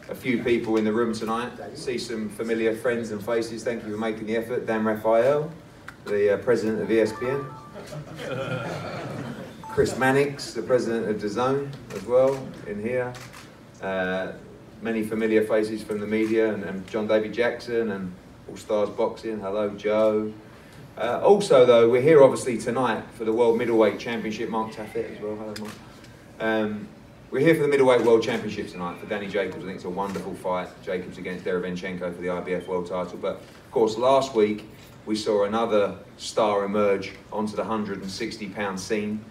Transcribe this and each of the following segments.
a few people in the room tonight. See some familiar friends and faces. Thank you for making the effort. Dan Raphael, the president of ESPN. Chris Mannix, the president of DAZN as well, in here. Many familiar faces from the media, and John David Jackson and All Stars Boxing. Hello, Joe. Also, though, we're here obviously tonight for the World Middleweight Championship. Mark Taffet as well. Hello, Mark. We're here for the Middleweight World Championship tonight for Danny Jacobs. I think it's a wonderful fight. Jacobs against Derevenchenko for the IBF World title. But, of course, last week we saw another star emerge onto the 160-pound scene.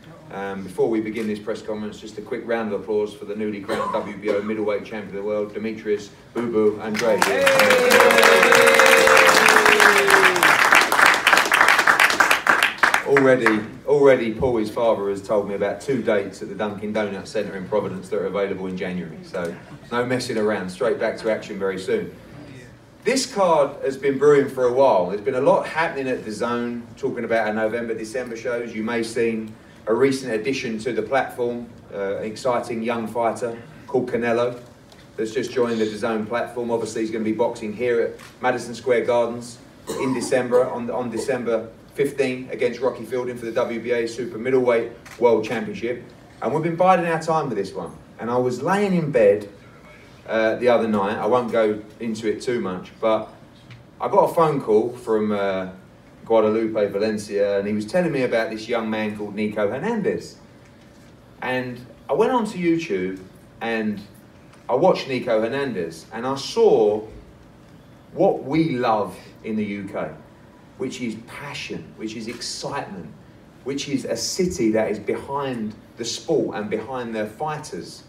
Before we begin this press conference, just a quick round of applause for the newly crowned WBO Middleweight Champion of the World, Demetrius "Boo-Boo" Andrade. Already Paul, his father, has told me about 2 dates at the Dunkin' Donuts Centre in Providence that are available in January. So no messing around, straight back to action very soon. This card has been brewing for a while. There's been a lot happening at DAZN, talking about our November, December shows. You may have seen a recent addition to the platform, an exciting young fighter called Canelo that's just joined the DAZN platform. Obviously he's going to be boxing here at Madison Square Gardens in December, on December 15 against Rocky Fielding for the WBA Super Middleweight World Championship. And we've been biding our time with this one. And I was laying in bed the other night. I won't go into it too much, but I got a phone call from Guadalupe, Valencia, and he was telling me about this young man called Nico Hernandez. And I went onto YouTube and I watched Nico Hernandez and I saw what we love in the UK, which is passion, which is excitement, which is a city that is behind the sport and behind their fighters.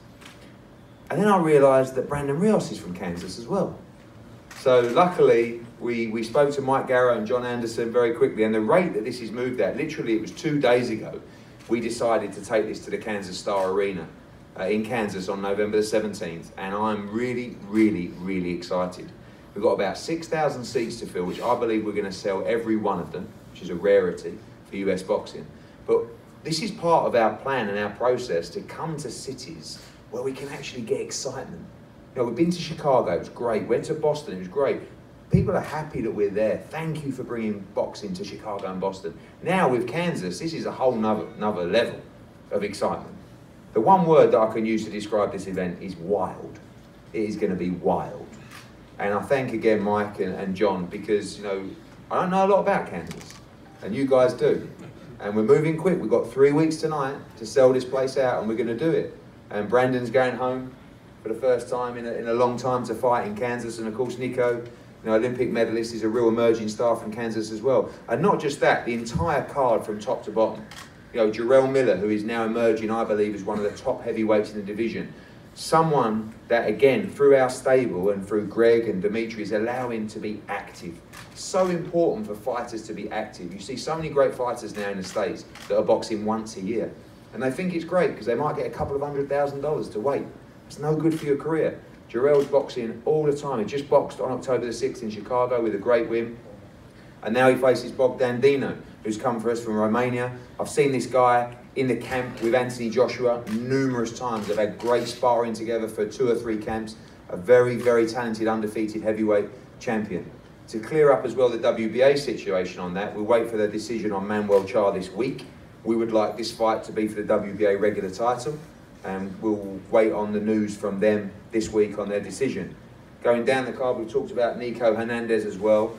And then I realised that Brandon Rios is from Kansas as well. So luckily, we spoke to Mike Garrow and John Anderson very quickly, and the rate that this is moved at, literally it was 2 days ago, we decided to take this to the Kansas Star Arena in Kansas on November the 17th, and I'm really excited. We've got about 6,000 seats to fill, which I believe we're going to sell every one of them, which is a rarity for US boxing. But this is part of our plan and our process to come to cities where we can actually get excitement. You know, we've been to Chicago, it was great. Went to Boston, it was great. People are happy that we're there. Thank you for bringing boxing to Chicago and Boston. Now with Kansas, this is a whole nother level of excitement. The one word that I can use to describe this event is wild. It is going to be wild. And I thank again Mike and John, because, you know, I don't know a lot about Kansas, and you guys do. And we're moving quick. We've got 3 weeks tonight to sell this place out, and we're going to do it. And Brandon's going home for the first time in a long time to fight in Kansas. And of course, Nico, you know, Olympic medalist, is a real emerging star from Kansas as well. And not just that, the entire card from top to bottom. You know, Jarrell Miller, who is now emerging, I believe, as one of the top heavyweights in the division. Someone that, again, through our stable and through Greg and Dimitri, is allowing to be active. So important for fighters to be active. You see so many great fighters now in the States that are boxing once a year. And they think it's great because they might get a couple of $100,000 to wait. It's no good for your career. Jarrell's boxing all the time. He just boxed on October the 6th in Chicago with a great win. And now he faces Bogdan Dino, who's come for us from Romania. I've seen this guy in the camp with Anthony Joshua numerous times. They've had great sparring together for 2 or 3 camps. A very talented, undefeated heavyweight champion. To clear up as well the WBA situation on that, we'll wait for their decision on Manuel Char this week. We would like this fight to be for the WBA regular title, and we'll wait on the news from them this week on their decision. Going down the card, we've talked about Nico Hernandez as well.